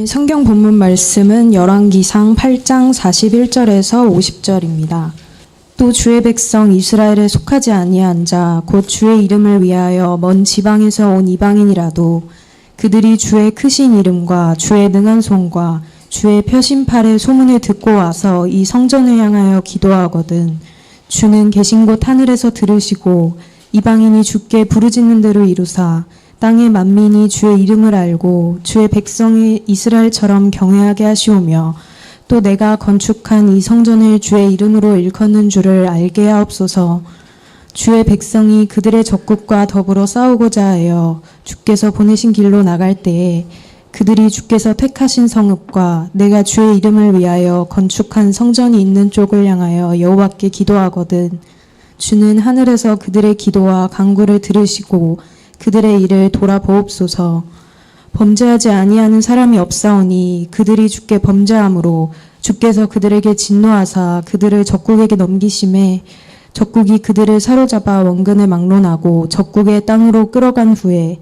네, 성경 본문 말씀은 열왕기상 8장 41절에서 50절입니다. 또 주의 백성 이스라엘에 속하지 아니한 자 곧 주의 이름을 위하여 먼 지방에서 온 이방인이라도 그들이 주의 크신 이름과 주의 능한 손과 주의 펴신팔의 소문을 듣고 와서 이 성전을 향하여 기도하거든 주는 계신 곳 하늘에서 들으시고 이방인이 주께 부르짖는 대로 이루사 땅의 만민이 주의 이름을 알고 주의 백성이 이스라엘처럼 경외하게 하시오며 또 내가 건축한 이 성전을 주의 이름으로 일컫는 줄을 알게 하옵소서. 주의 백성이 그들의 적국과 더불어 싸우고자 하여 주께서 보내신 길로 나갈 때에 그들이 주께서 택하신 성읍과 내가 주의 이름을 위하여 건축한 성전이 있는 쪽을 향하여 여호와께 기도하거든 주는 하늘에서 그들의 기도와 간구를 들으시고 그들의 일을 돌아보옵소서. 범죄하지 아니하는 사람이 없사오니 그들이 주께 범죄함으로 주께서 그들에게 진노하사 그들을 적국에게 넘기심에 적국이 그들을 사로잡아 원근을 막론하고 적국의 땅으로 끌어간 후에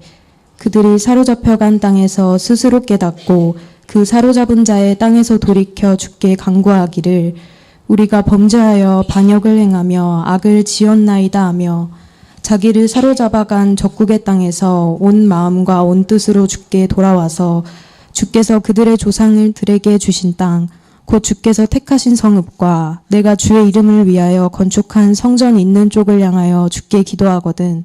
그들이 사로잡혀간 땅에서 스스로 깨닫고 그 사로잡은 자의 땅에서 돌이켜 주께 간구하기를 우리가 범죄하여 반역을 행하며 악을 지었나이다 하며 자기를 사로잡아간 적국의 땅에서 온 마음과 온 뜻으로 주께 돌아와서 주께서 그들의 조상을 들에게 주신 땅 곧 주께서 택하신 성읍과 내가 주의 이름을 위하여 건축한 성전이 있는 쪽을 향하여 주께 기도하거든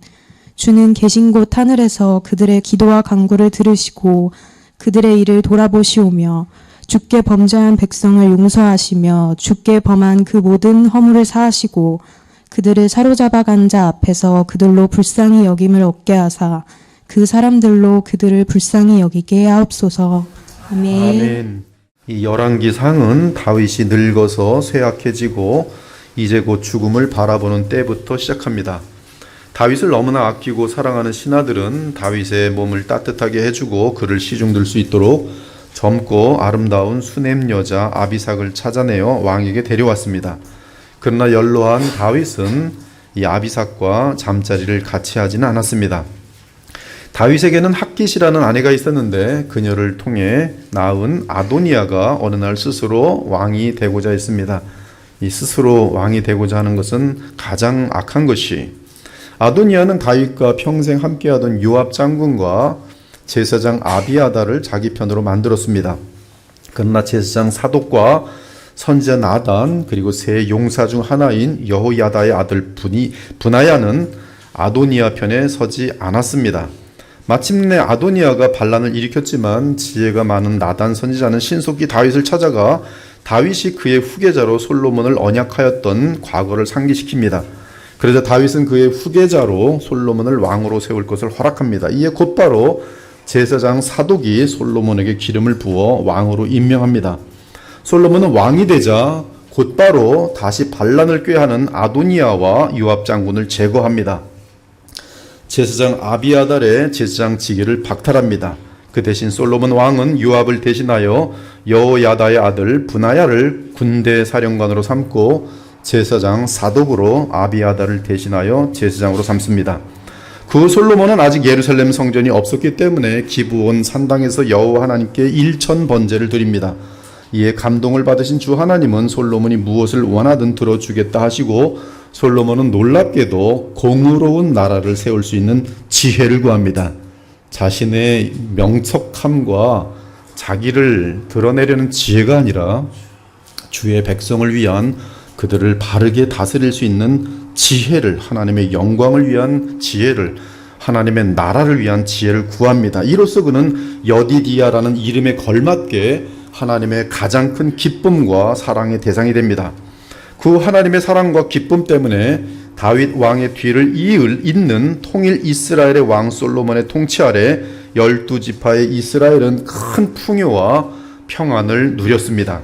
주는 계신 곳 하늘에서 그들의 기도와 간구를 들으시고 그들의 일을 돌아보시오며 주께 범죄한 백성을 용서하시며 주께 범한 그 모든 허물을 사하시고 그들을 사로잡아간 자 앞에서 그들로 불쌍히 여김을 얻게 하사 그 사람들로 그들을 불쌍히 여기게 하옵소서. 아멘. 아멘. 이 열왕기상은 다윗이 늙어서 쇠약해지고 이제 곧 죽음을 바라보는 때부터 시작합니다. 다윗을 너무나 아끼고 사랑하는 신하들은 다윗의 몸을 따뜻하게 해주고 그를 시중들 수 있도록 젊고 아름다운 수냄 여자 아비삭을 찾아내어 왕에게 데려왔습니다. 그러나 연로한 다윗은 이 아비삭과 잠자리를 같이 하지는 않았습니다. 다윗에게는 핫깃이라는 아내가 있었는데 그녀를 통해 낳은 아도니아가 어느 날 스스로 왕이 되고자 했습니다. 이 스스로 왕이 되고자 하는 것은 가장 악한 것이 아도니아는 다윗과 평생 함께하던 요압 장군과 제사장 아비아다를 자기 편으로 만들었습니다. 그러나 제사장 사독과 선지자 나단 그리고 세 용사 중 하나인 여호야다의 아들 분하야는 아도니아 편에 서지 않았습니다. 마침내 아도니아가 반란을 일으켰지만 지혜가 많은 나단 선지자는 신속히 다윗을 찾아가 다윗이 그의 후계자로 솔로몬을 언약하였던 과거를 상기시킵니다. 그러자 다윗은 그의 후계자로 솔로몬을 왕으로 세울 것을 허락합니다. 이에 곧바로 제사장 사독이 솔로몬에게 기름을 부어 왕으로 임명합니다. 솔로몬은 왕이 되자 곧바로 다시 반란을 꾀하는 아도니아와 요압 장군을 제거합니다. 제사장 아비아달의 제사장 직위를 박탈합니다. 그 대신 솔로몬 왕은 요압을 대신하여 여호야다의 아들 분하야를 군대 사령관으로 삼고 제사장 사독으로 아비아달을 대신하여 제사장으로 삼습니다. 그 후 솔로몬은 아직 예루살렘 성전이 없었기 때문에 기브온 산당에서 여호와 하나님께 1천 번제를 드립니다. 이에 감동을 받으신 주 하나님은 솔로몬이 무엇을 원하든 들어주겠다 하시고 솔로몬은 놀랍게도 공의로운 나라를 세울 수 있는 지혜를 구합니다. 자신의 명석함과 자기를 드러내려는 지혜가 아니라 주의 백성을 위한 그들을 바르게 다스릴 수 있는 지혜를, 하나님의 영광을 위한 지혜를, 하나님의 나라를 위한 지혜를 구합니다. 이로써 그는 여디디야라는 이름에 걸맞게 하나님의 가장 큰 기쁨과 사랑의 대상이 됩니다. 그 하나님의 사랑과 기쁨 때문에 다윗 왕의 뒤를 잇는 통일 이스라엘의 왕 솔로몬의 통치 아래 12지파의 이스라엘은 큰 풍요와 평안을 누렸습니다.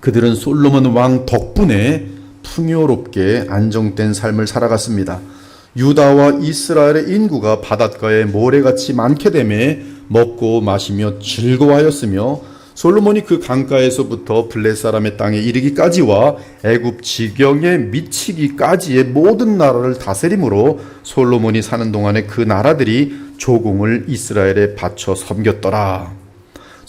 그들은 솔로몬 왕 덕분에 풍요롭게 안정된 삶을 살아갔습니다. 유다와 이스라엘의 인구가 바닷가에 모래같이 많게 되매 먹고 마시며 즐거워하였으며 솔로몬이 그 강가에서부터 블레 사람의 땅에 이르기까지와 애굽 지경에 미치기까지의 모든 나라를 다스림으로 솔로몬이 사는 동안에 그 나라들이 조공을 이스라엘에 바쳐 섬겼더라.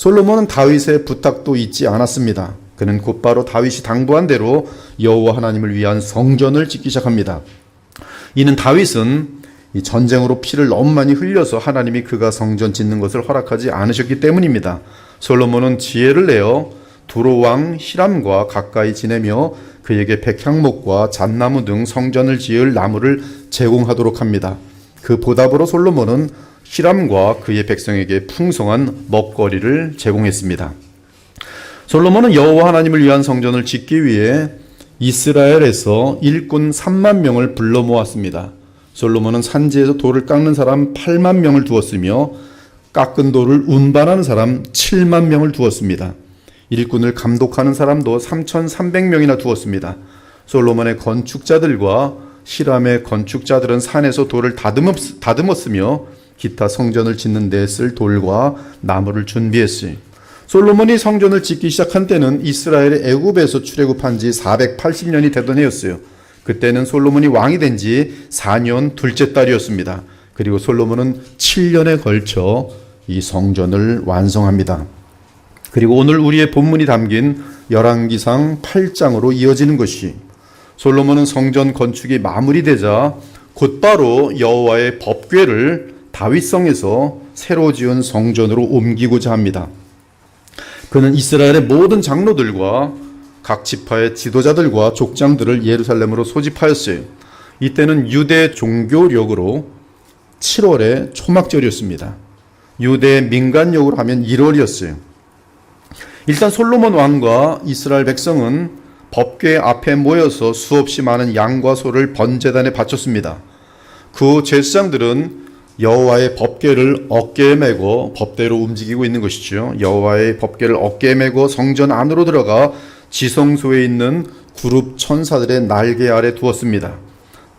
솔로몬은 다윗의 부탁도 잊지 않았습니다. 그는 곧바로 다윗이 당부한 대로 여호와 하나님을 위한 성전을 짓기 시작합니다. 이는 다윗은 이 전쟁으로 피를 너무 많이 흘려서 하나님이 그가 성전 짓는 것을 허락하지 않으셨기 때문입니다. 솔로몬은 지혜를 내어 두로왕 히람과 가까이 지내며 그에게 백향목과 잣나무 등 성전을 지을 나무를 제공하도록 합니다. 그 보답으로 솔로몬은 히람과 그의 백성에게 풍성한 먹거리를 제공했습니다. 솔로몬은 여호와 하나님을 위한 성전을 짓기 위해 이스라엘에서 일꾼 3만 명을 불러 모았습니다. 솔로몬은 산지에서 돌을 깎는 사람 8만 명을 두었으며 깎은 돌을 운반하는 사람 7만 명을 두었습니다. 일꾼을 감독하는 사람도 3,300명이나 두었습니다. 솔로몬의 건축자들과 히람의 건축자들은 산에서 돌을 다듬었으며 기타 성전을 짓는 데 쓸 돌과 나무를 준비했어요. 솔로몬이 성전을 짓기 시작한 때는 이스라엘의 애굽에서 출애굽한 지 480년이 되던 해였어요. 그때는 솔로몬이 왕이 된 지 4년 둘째 달이었습니다. 그리고 솔로몬은 7년에 걸쳐 이 성전을 완성합니다. 그리고 오늘 우리의 본문이 담긴 열왕기상 8장으로 이어지는 것이 솔로몬은 성전 건축이 마무리되자 곧바로 여호와의 법궤를 다윗성에서 새로 지은 성전으로 옮기고자 합니다. 그는 이스라엘의 모든 장로들과 각 지파의 지도자들과 족장들을 예루살렘으로 소집하였어요. 이때는 유대 종교력으로 7월의 초막절이었습니다. 유대 민간력으로 하면 1월이었어요. 일단 솔로몬 왕과 이스라엘 백성은 법궤 앞에 모여서 수없이 많은 양과 소를 번제단에 바쳤습니다. 그 후 제사장들은 여호와의 법궤를 어깨에 메고 법대로 움직이고 있는 것이죠. 여호와의 법궤를 어깨에 메고 성전 안으로 들어가 지성소에 있는 그룹 천사들의 날개 아래 두었습니다.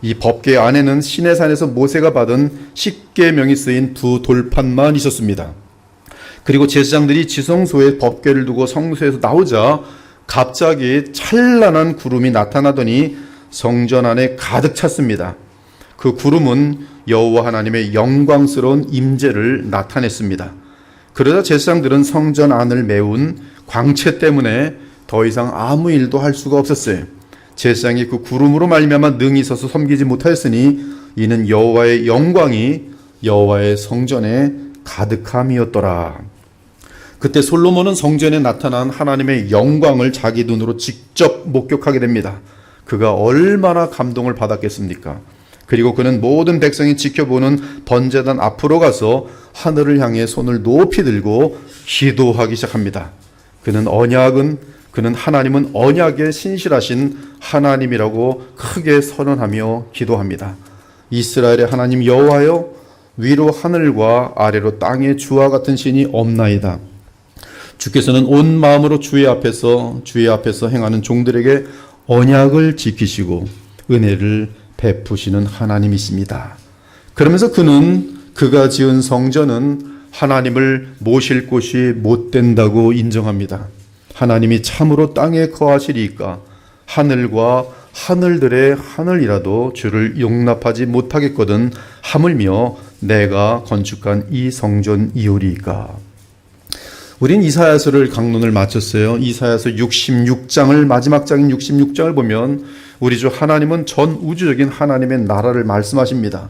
이 법궤 안에는 시내산에서 모세가 받은 10계명이 쓰인 두 돌판만 있었습니다. 그리고 제사장들이 지성소에 법궤를 두고 성소에서 나오자 갑자기 찬란한 구름이 나타나더니 성전 안에 가득 찼습니다. 그 구름은 여호와 하나님의 영광스러운 임재를 나타냈습니다. 그러자 제사장들은 성전 안을 메운 광채 때문에 더 이상 아무 일도 할 수가 없었어요. 제사장이 그 구름으로 말미암아 능히 서서 섬기지 못하였으니 이는 여호와의 영광이 여호와의 성전에 가득함이었더라. 그때 솔로몬은 성전에 나타난 하나님의 영광을 자기 눈으로 직접 목격하게 됩니다. 그가 얼마나 감동을 받았겠습니까? 그리고 그는 모든 백성이 지켜보는 번제단 앞으로 가서 하늘을 향해 손을 높이 들고 기도하기 시작합니다. 그는 하나님은 언약에 신실하신 하나님이라고 크게 선언하며 기도합니다. 이스라엘의 하나님 여호와여, 위로 하늘과 아래로 땅의 주와 같은 신이 없나이다. 주께서는 온 마음으로 주의 앞에서 행하는 종들에게 언약을 지키시고 은혜를 베푸시는 하나님이십니다. 그러면서 그가 지은 성전은 하나님을 모실 곳이 못 된다고 인정합니다. 하나님이 참으로 땅에 거하시리이까 하늘과 하늘들의 하늘이라도 주를 용납하지 못하겠거든 하물며 내가 건축한 이 성전이오리이까. 우린 이사야서를 강론을 마쳤어요. 이사야서 66장을 마지막 장인 66장을 보면 우리 주 하나님은 전 우주적인 하나님의 나라를 말씀하십니다.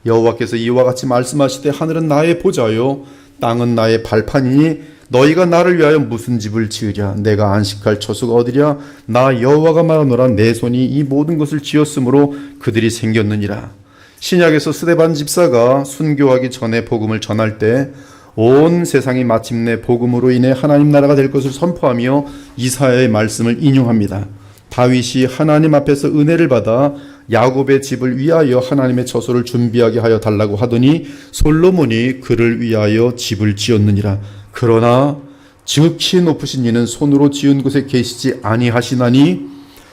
여호와께서 이와 같이 말씀하시되 하늘은 나의 보좌요 땅은 나의 발판이니 너희가 나를 위하여 무슨 집을 지으랴. 내가 안식할 처소가 어디랴. 나 여호와가 말하노라. 내 손이 이 모든 것을 지었으므로 그들이 생겼느니라. 신약에서 스데반 집사가 순교하기 전에 복음을 전할 때 온 세상이 마침내 복음으로 인해 하나님 나라가 될 것을 선포하며 이사야의 말씀을 인용합니다. 다윗이 하나님 앞에서 은혜를 받아 야곱의 집을 위하여 하나님의 처소를 준비하게 하여 달라고 하더니 솔로몬이 그를 위하여 집을 지었느니라. 그러나 지극히 높으신 이는 손으로 지은 곳에 계시지 아니하시나니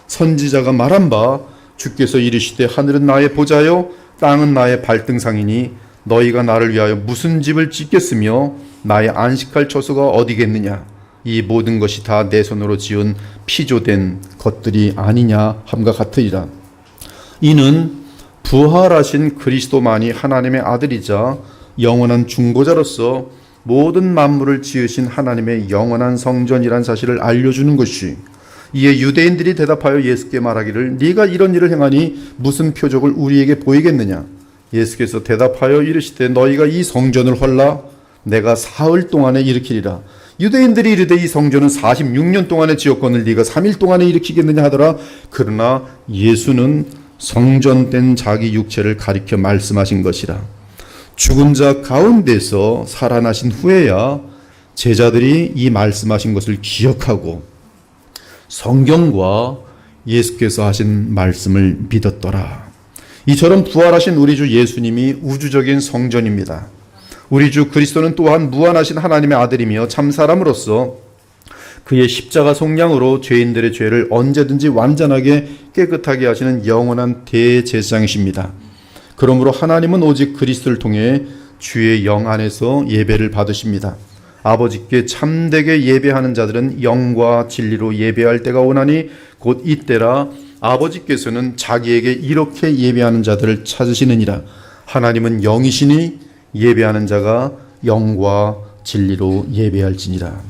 선지자가 말한 바 주께서 이르시되 하늘은 나의 보좌요 땅은 나의 발등상이니 너희가 나를 위하여 무슨 집을 짓겠으며 나의 안식할 처소가 어디겠느냐. 이 모든 것이 다 내 손으로 지은 피조된 것들이 아니냐 함과 같으리라. 이는 부활하신 그리스도만이 하나님의 아들이자 영원한 중보자로서 모든 만물을 지으신 하나님의 영원한 성전이란 사실을 알려주는 것이, 이에 유대인들이 대답하여 예수께 말하기를 네가 이런 일을 행하니 무슨 표적을 우리에게 보이겠느냐. 예수께서 대답하여 이르시되 너희가 이 성전을 헐라 내가 사흘 동안에 일으키리라. 유대인들이 이르되 이 성전은 46년 동안에 지었거늘 네가 3일 동안에 일으키겠느냐 하더라. 그러나 예수는 성전된 자기 육체를 가리켜 말씀하신 것이라. 죽은 자 가운데서 살아나신 후에야 제자들이 이 말씀하신 것을 기억하고 성경과 예수께서 하신 말씀을 믿었더라. 이처럼 부활하신 우리 주 예수님이 우주적인 성전입니다. 우리 주 그리스도는 또한 무한하신 하나님의 아들이며 참 사람으로서 그의 십자가 속량으로 죄인들의 죄를 언제든지 완전하게 깨끗하게 하시는 영원한 대제사장이십니다. 그러므로 하나님은 오직 그리스도를 통해 주의 영 안에서 예배를 받으십니다. 아버지께 참되게 예배하는 자들은 영과 진리로 예배할 때가 오나니 곧 이때라. 아버지께서는 자기에게 이렇게 예배하는 자들을 찾으시느니라. 하나님은 영이시니 예배하는 자가 영과 진리로 예배할지니라.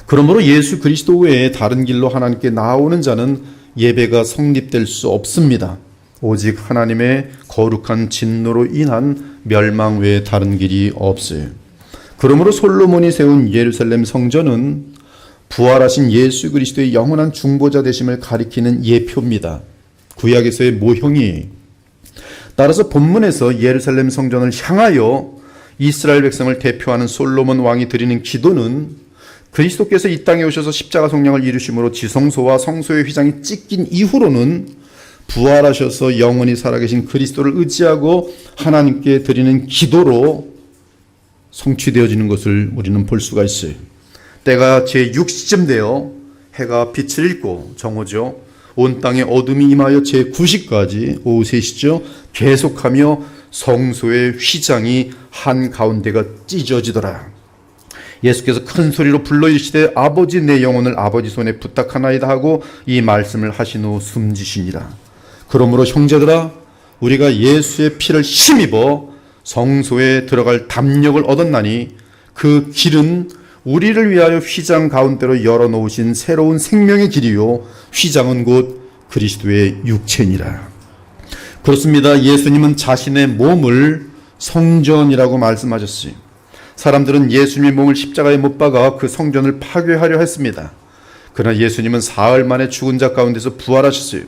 그러므로 예수 그리스도 외에 다른 길로 하나님께 나아오는 자는 예배가 성립될 수 없습니다. 오직 하나님의 거룩한 진노로 인한 멸망 외에 다른 길이 없어요. 그러므로 솔로몬이 세운 예루살렘 성전은 부활하신 예수 그리스도의 영원한 중보자 되심을 가리키는 예표입니다. 구약에서의 모형이. 따라서 본문에서 예루살렘 성전을 향하여 이스라엘 백성을 대표하는 솔로몬 왕이 드리는 기도는 그리스도께서 이 땅에 오셔서 십자가 속량을 이루심으로 지성소와 성소의 휘장이 찢긴 이후로는 부활하셔서 영원히 살아계신 그리스도를 의지하고 하나님께 드리는 기도로 성취되어지는 것을 우리는 볼 수가 있어요. 때가 제6시쯤 되어 해가 빛을 잃고 정오죠. 온 땅에 어둠이 임하여 제9시까지 오후 3시죠. 계속하며 성소의 휘장이 한가운데가 찢어지더라. 예수께서 큰 소리로 불러 이르시되 아버지 내 영혼을 아버지 손에 부탁하나이다 하고 이 말씀을 하신 후 숨지시니라. 그러므로 형제들아 우리가 예수의 피를 힘입어 성소에 들어갈 담력을 얻었나니 그 길은 우리를 위하여 휘장 가운데로 열어놓으신 새로운 생명의 길이요 휘장은 곧 그리스도의 육체니라. 그렇습니다. 예수님은 자신의 몸을 성전이라고 말씀하셨어요. 사람들은 예수님의 몸을 십자가에 못 박아 그 성전을 파괴하려 했습니다. 그러나 예수님은 사흘 만에 죽은 자 가운데서 부활하셨어요.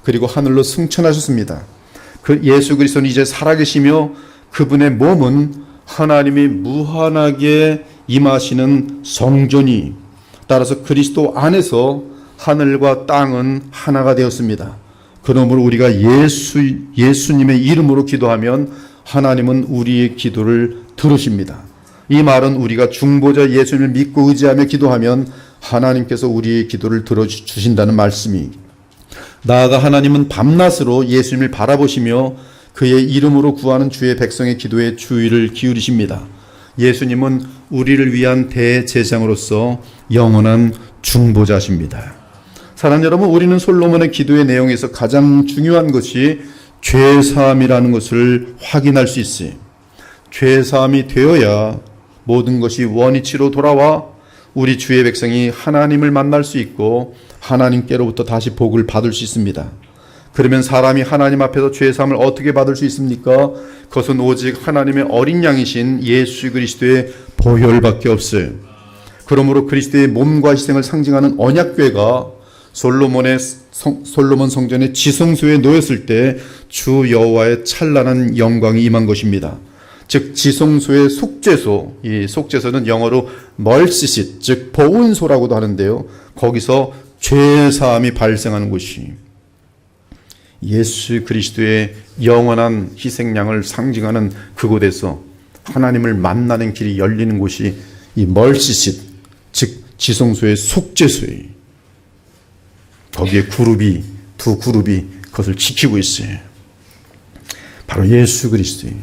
그리고 하늘로 승천하셨습니다. 그 예수 그리스도는 이제 살아계시며 그분의 몸은 하나님이 무한하게 임하시는 성전이, 따라서 그리스도 안에서 하늘과 땅은 하나가 되었습니다. 그러므로 우리가 예수님의 이름으로 기도하면 하나님은 우리의 기도를 들으십니다. 이 말은 우리가 중보자 예수님을 믿고 의지하며 기도하면 하나님께서 우리의 기도를 들어주신다는 말씀이, 나아가 하나님은 밤낮으로 예수님을 바라보시며 그의 이름으로 구하는 주의 백성의 기도에 주의를 기울이십니다. 예수님은 우리를 위한 대제사장으로서 영원한 중보자십니다. 사랑하는 여러분, 우리는 솔로몬의 기도의 내용에서 가장 중요한 것이 죄사함이라는 것을 확인할 수 있어요. 죄사함이 되어야 모든 것이 원위치로 돌아와 우리 주의 백성이 하나님을 만날 수 있고 하나님께로부터 다시 복을 받을 수 있습니다. 그러면 사람이 하나님 앞에서 죄사함을 어떻게 받을 수 있습니까? 그것은 오직 하나님의 어린 양이신 예수 그리스도의 보혈밖에 없어요. 그러므로 그리스도의 몸과 희생을 상징하는 언약궤가 솔로몬 성전의 지성소에 놓였을 때 주 여호와의 찬란한 영광이 임한 것입니다. 즉 지성소의 속죄소, 이 속죄소는 영어로 멀시싯, 즉 보은소라고도 하는데요. 거기서 죄사함이 발생하는 곳이 예수 그리스도의 영원한 희생양을 상징하는 그곳에서 하나님을 만나는 길이 열리는 곳이 이 멀시싯, 즉 지성소의 속죄소예요. 거기에 두 그룹이 그것을 지키고 있어요. 바로 예수 그리스도예요.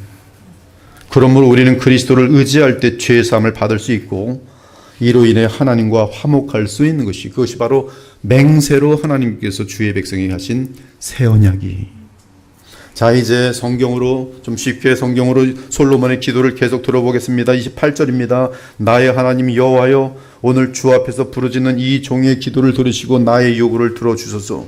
그러므로 우리는 그리스도를 의지할 때 죄사함을 받을 수 있고 이로 인해 하나님과 화목할 수 있는 것이, 그것이 바로 맹세로 하나님께서 주의 백성에게 하신 새 언약이. 자, 이제 성경으로 좀 쉽게 성경으로 솔로몬의 기도를 계속 들어보겠습니다. 28절입니다. 나의 하나님 여호와여, 오늘 주 앞에서 부르짖는 이 종의 기도를 들으시고 나의 요구를 들어주소서.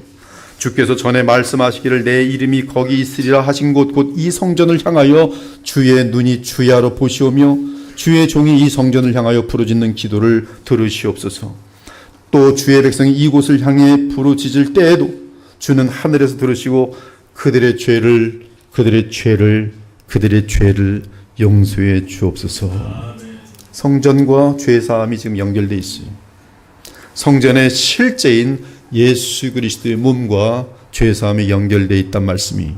주께서 전에 말씀하시기를 내 이름이 거기 있으리라 하신 곳 곧 이 성전을 향하여 주의 눈이 주야로 보시오며 주의 종이 이 성전을 향하여 부르짖는 기도를 들으시옵소서. 또 주의 백성이 이곳을 향해 부르짖을 때에도 주는 하늘에서 들으시고 그들의 죄를 용서해 주옵소서. 성전과 죄사함이 지금 연결되어 있어요. 성전의 실제인 예수 그리스도의 몸과 죄사함이 연결되어 있단 말씀이,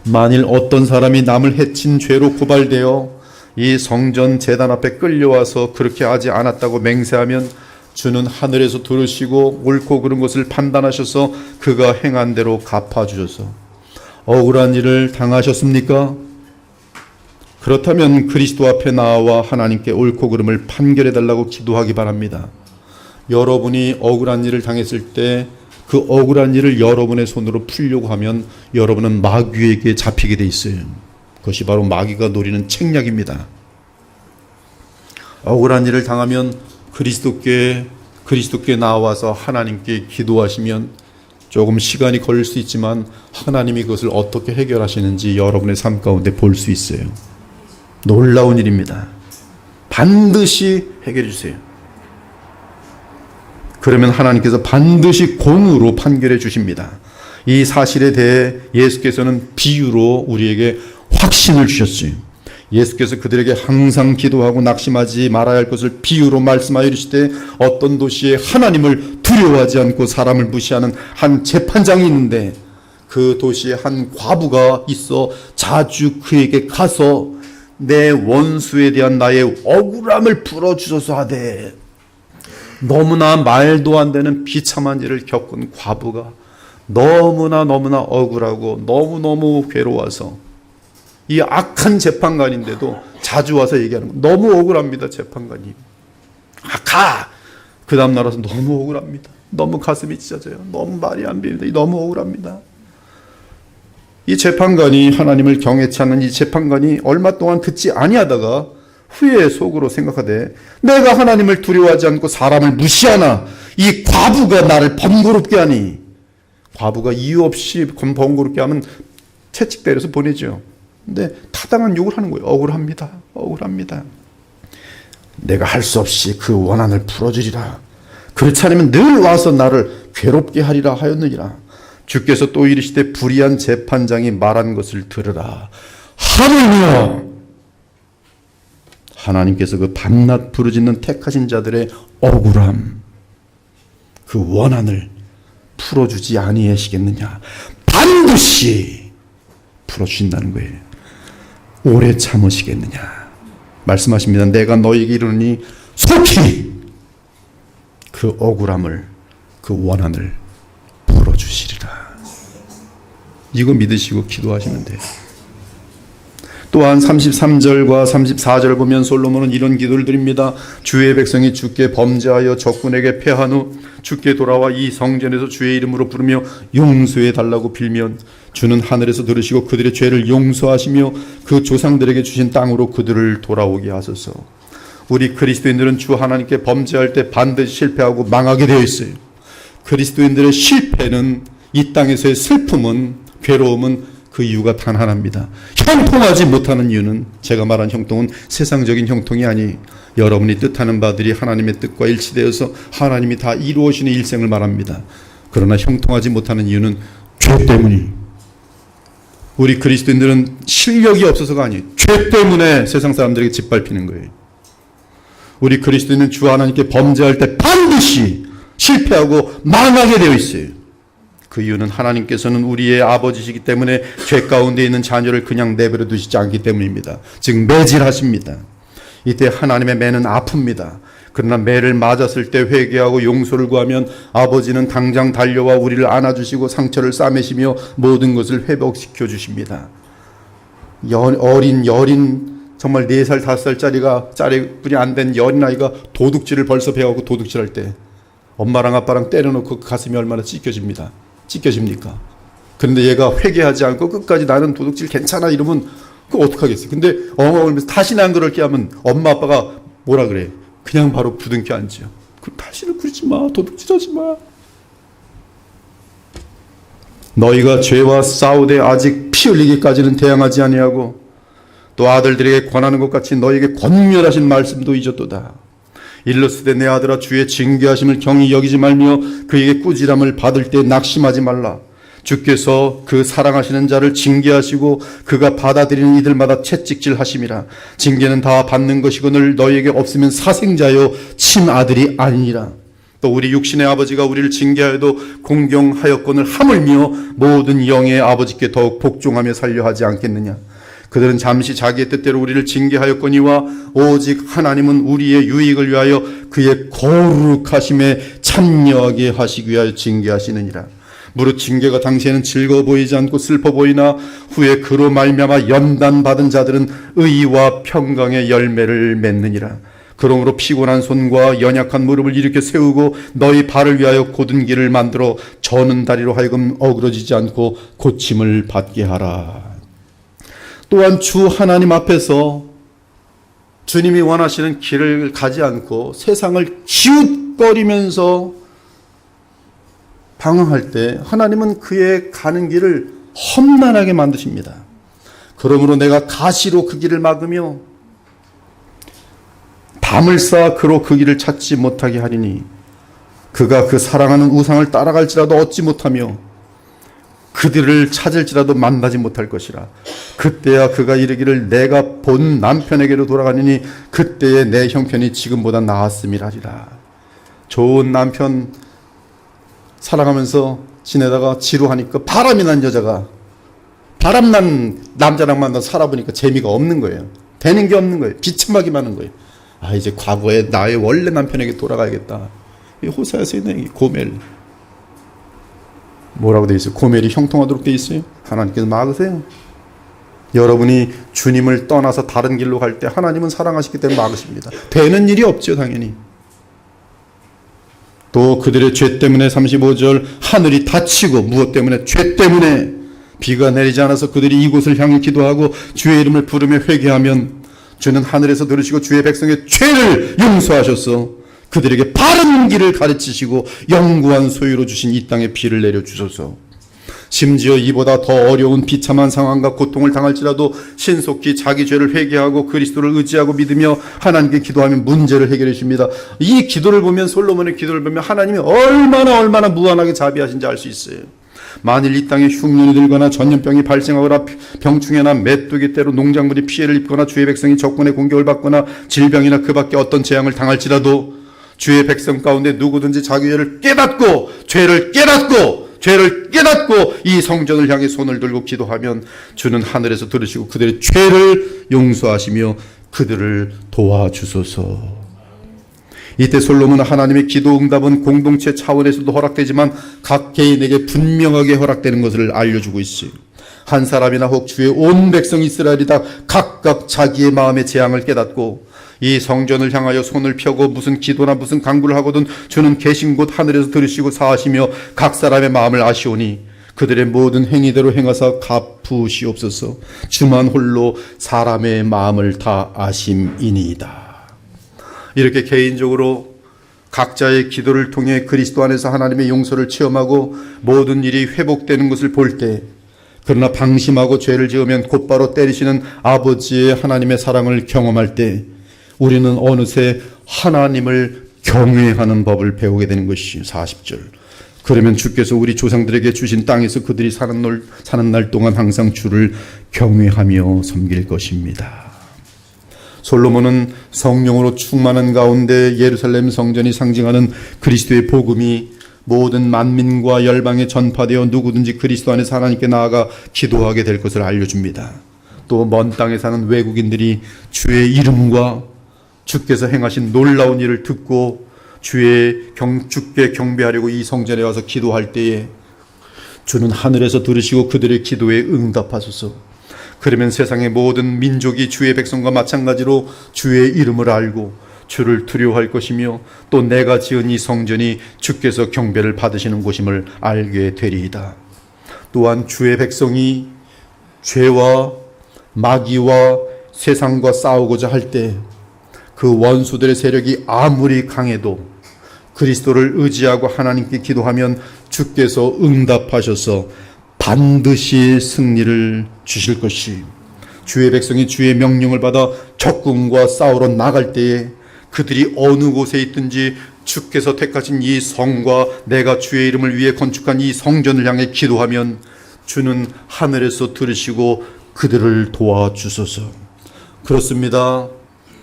만일 어떤 사람이 남을 해친 죄로 고발되어 이 성전 제단 앞에 끌려와서 그렇게 하지 않았다고 맹세하면 주는 하늘에서 들으시고 옳고 그른 것을 판단하셔서 그가 행한 대로 갚아주셔서. 억울한 일을 당하셨습니까? 그렇다면 그리스도 앞에 나와 하나님께 옳고 그름을 판결해 달라고 기도하기 바랍니다. 여러분이 억울한 일을 당했을 때 그 억울한 일을 여러분의 손으로 풀려고 하면 여러분은 마귀에게 잡히게 돼 있어요. 그것이 바로 마귀가 노리는 책략입니다. 억울한 일을 당하면 그리스도께 나와서 하나님께 기도하시면 조금 시간이 걸릴 수 있지만 하나님이 그것을 어떻게 해결하시는지 여러분의 삶 가운데 볼 수 있어요. 놀라운 일입니다. 반드시 해결해 주세요. 그러면 하나님께서 반드시 공의로 판결해 주십니다. 이 사실에 대해 예수께서는 비유로 우리에게 확신을 주셨어요. 예수께서 그들에게 항상 기도하고 낙심하지 말아야 할 것을 비유로 말씀하여 이르시되, 어떤 도시에 하나님을 두려워하지 않고 사람을 무시하는 한 재판장이 있는데 그 도시에 한 과부가 있어 자주 그에게 가서 내 원수에 대한 나의 억울함을 풀어주소서 하되, 너무나 말도 안 되는 비참한 일을 겪은 과부가 너무나 억울하고 너무너무 괴로워서 이 악한 재판관인데도 자주 와서 얘기하는 거, 너무 억울합니다. 재판관이 그 다음 날 와서 너무 억울합니다. 너무 가슴이 찢어져요. 너무 말이 안 됩니다. 너무 억울합니다. 이 재판관이, 하나님을 경외치 않는 이 재판관이 얼마 동안 듣지 아니하다가 후에 속으로 생각하되, 내가 하나님을 두려워하지 않고 사람을 무시하나 이 과부가 나를 번거롭게 하니. 과부가 이유 없이 번거롭게 하면 채찍 때려서 보내죠. 근데 타당한 욕을 하는 거예요. 억울합니다. 내가 할 수 없이 그 원한을 풀어주리라. 그렇지 않으면 늘 와서 나를 괴롭게 하리라 하였느니라. 주께서 또 이르시되, 불의한 재판장이 말한 것을 들으라 하느니라. 하나님께서 그 밤낮 부르짖는 택하신 자들의 억울함, 그 원한을 풀어주지 아니하시겠느냐. 반드시 풀어주신다는 거예요. 오래 참으시겠느냐 말씀하십니다. 내가 너에게 이르노니 속히 그 억울함을, 그 원한을 풀어주시리라. 이거 믿으시고 기도하시면 돼요. 또한 33절과 34절 보면 솔로몬은 이런 기도를 드립니다. 주의 백성이 주께 범죄하여 적군에게 패한 후 주께 돌아와 이 성전에서 주의 이름으로 부르며 용서해 달라고 빌면 주는 하늘에서 들으시고 그들의 죄를 용서하시며 그 조상들에게 주신 땅으로 그들을 돌아오게 하소서. 우리 그리스도인들은 주 하나님께 범죄할 때 반드시 실패하고 망하게 되어 있어요. 그리스도인들의 실패는, 이 땅에서의 슬픔은, 괴로움은 그 이유가 단 하나입니다. 형통하지 못하는 이유는, 제가 말한 형통은 세상적인 형통이 아니, 여러분이 뜻하는 바들이 하나님의 뜻과 일치되어서 하나님이 다 이루어지는 일생을 말합니다. 그러나 형통하지 못하는 이유는 죄 때문이. 우리 그리스도인들은 실력이 없어서가 아니에요. 죄 때문에 세상 사람들에게 짓밟히는 거예요. 우리 그리스도인은 주 하나님께 범죄할 때 반드시 실패하고 망하게 되어 있어요. 그 이유는 하나님께서는 우리의 아버지시기 때문에 죄 가운데 있는 자녀를 그냥 내버려 두시지 않기 때문입니다. 즉 매질하십니다. 이때 하나님의 매는 아픕니다. 그러나 매를 맞았을 때 회개하고 용서를 구하면 아버지는 당장 달려와 우리를 안아주시고 상처를 싸매시며 모든 것을 회복시켜 주십니다. 어린 정말 4살 5살짜리가 짜리뿐이 안 된 어린아이가 도둑질을 벌써 배워갖고 도둑질할 때 엄마랑 아빠랑 때려놓고 그 가슴이 얼마나 찢겨집니까? 그런데 얘가 회개하지 않고 끝까지 나는 도둑질 괜찮아 이러면 그거 어떡하겠어요. 근데 엉엉 울면서 다시는 안 그럴게 하면 엄마 아빠가 뭐라 그래? 그냥 바로 부둥켜 앉죠. 다시는 그러지 마. 도둑질하지 마. 너희가 죄와 싸우되 아직 피 흘리기까지는 대항하지 아니하고 또 아들들에게 권하는 것 같이 너희에게 권면하신 말씀도 잊었도다. 일러스되 내 아들아 주의 징계하심을 경히 여기지 말며 그에게 꾸지람을 받을 때 낙심하지 말라. 주께서 그 사랑하시는 자를 징계하시고 그가 받아들이는 이들마다 채찍질 하심이라. 징계는 다 받는 것이거늘 너희에게 없으면 사생자여 친아들이 아니니라. 또 우리 육신의 아버지가 우리를 징계하여도 공경하였거늘 하물며 모든 영의 아버지께 더욱 복종하며 살려 하지 않겠느냐. 그들은 잠시 자기의 뜻대로 우리를 징계하였거니와 오직 하나님은 우리의 유익을 위하여 그의 거룩하심에 참여하게 하시기 위하여 징계하시느니라. 무릇 징계가 당시에는 즐거워 보이지 않고 슬퍼 보이나 후에 그로 말미암아 연단받은 자들은 의와 평강의 열매를 맺느니라. 그러므로 피곤한 손과 연약한 무릎을 일으켜 세우고 너희 발을 위하여 곧은 길을 만들어 저는 다리로 하여금 어그러지지 않고 고침을 받게 하라. 또한 주 하나님 앞에서 주님이 원하시는 길을 가지 않고 세상을 기웃거리면서 방황할 때 하나님은 그의 가는 길을 험난하게 만드십니다. 그러므로 내가 가시로 그 길을 막으며 담을 쌓아 그로 그 길을 찾지 못하게 하리니 그가 그 사랑하는 우상을 따라갈지라도 얻지 못하며 그들을 찾을지라도 만나지 못할 것이라. 그때야 그가 이르기를 내가 본 남편에게로 돌아가니니 그때에 내 형편이 지금보다 나았음이라 하리라. 좋은 남편 사랑하면서 지내다가 지루하니까 바람이 난 여자가 바람난 남자랑 만나서 살아보니까 재미가 없는 거예요. 되는 게 없는 거예요. 비참하기만 하는 거예요. 아, 이제 과거에 나의 원래 남편에게 돌아가야겠다. 이 호사에서 있는 고멜 뭐라고 돼 있어요? 고멜이 형통하도록 돼 있어요. 하나님께서 막으세요. 여러분이 주님을 떠나서 다른 길로 갈 때 하나님은 사랑하시기 때문에 막으십니다. 되는 일이 없죠, 당연히. 또 그들의 죄 때문에 35절 하늘이 닫히고 무엇 때문에? 죄 때문에 비가 내리지 않아서 그들이 이곳을 향해 기도하고 주의 이름을 부르며 회개하면 주는 하늘에서 들으시고 주의 백성의 죄를 용서하셔서 그들에게 바른 길을 가르치시고 영구한 소유로 주신 이 땅에 비를 내려주소서. 심지어 이보다 더 어려운 비참한 상황과 고통을 당할지라도 신속히 자기 죄를 회개하고 그리스도를 의지하고 믿으며 하나님께 기도하면 문제를 해결해 주십니다. 이 기도를 보면, 솔로몬의 기도를 보면 하나님이 얼마나 무한하게 자비하신지 알 수 있어요. 만일 이 땅에 흉년이 들거나 전염병이 발생하거나 병충해나 메뚜기 때로 농작물이 피해를 입거나 주의 백성이 적군의 공격을 받거나 질병이나 그 밖에 어떤 재앙을 당할지라도 주의 백성 가운데 누구든지 자기 죄를 깨닫고 이 성전을 향해 손을 들고 기도하면 주는 하늘에서 들으시고 그들의 죄를 용서하시며 그들을 도와주소서. 이때 솔로몬은 하나님의 기도 응답은 공동체 차원에서도 허락되지만 각 개인에게 분명하게 허락되는 것을 알려주고 있어요. 한 사람이나 혹 주의 온 백성 이스라엘이 다 각각 자기의 마음의 재앙을 깨닫고 이 성전을 향하여 손을 펴고 무슨 기도나 무슨 간구를 하거든 주는 계신 곳 하늘에서 들으시고 사하시며 각 사람의 마음을 아시오니 그들의 모든 행위대로 행하사 갚으시옵소서. 주만 홀로 사람의 마음을 다 아심이니이다. 이렇게 개인적으로 각자의 기도를 통해 그리스도 안에서 하나님의 용서를 체험하고 모든 일이 회복되는 것을 볼 때, 그러나 방심하고 죄를 지으면 곧바로 때리시는 아버지의 하나님의 사랑을 경험할 때 우리는 어느새 하나님을 경외하는 법을 배우게 되는 것이 40절. 그러면 주께서 우리 조상들에게 주신 땅에서 그들이 사는 날 동안 항상 주를 경외하며 섬길 것입니다. 솔로몬은 성령으로 충만한 가운데 예루살렘 성전이 상징하는 그리스도의 복음이 모든 만민과 열방에 전파되어 누구든지 그리스도 안에서 하나님께 나아가 기도하게 될 것을 알려줍니다. 또 먼 땅에 사는 외국인들이 주의 이름과 주께서 행하신 놀라운 일을 듣고 주께 경배하려고 이 성전에 와서 기도할 때에 주는 하늘에서 들으시고 그들의 기도에 응답하소서. 그러면 세상의 모든 민족이 주의 백성과 마찬가지로 주의 이름을 알고 주를 두려워할 것이며 또 내가 지은 이 성전이 주께서 경배를 받으시는 곳임을 알게 되리이다. 또한 주의 백성이 죄와 마귀와 세상과 싸우고자 할 때 그 원수들의 세력이 아무리 강해도 그리스도를 의지하고 하나님께 기도하면 주께서 응답하셔서 반드시 승리를 주실 것이, 주의 백성이 주의 명령을 받아 적군과 싸우러 나갈 때에 그들이 어느 곳에 있든지 주께서 택하신 이 성과 내가 주의 이름을 위해 건축한 이 성전을 향해 기도하면 주는 하늘에서 들으시고 그들을 도와주소서. 그렇습니다.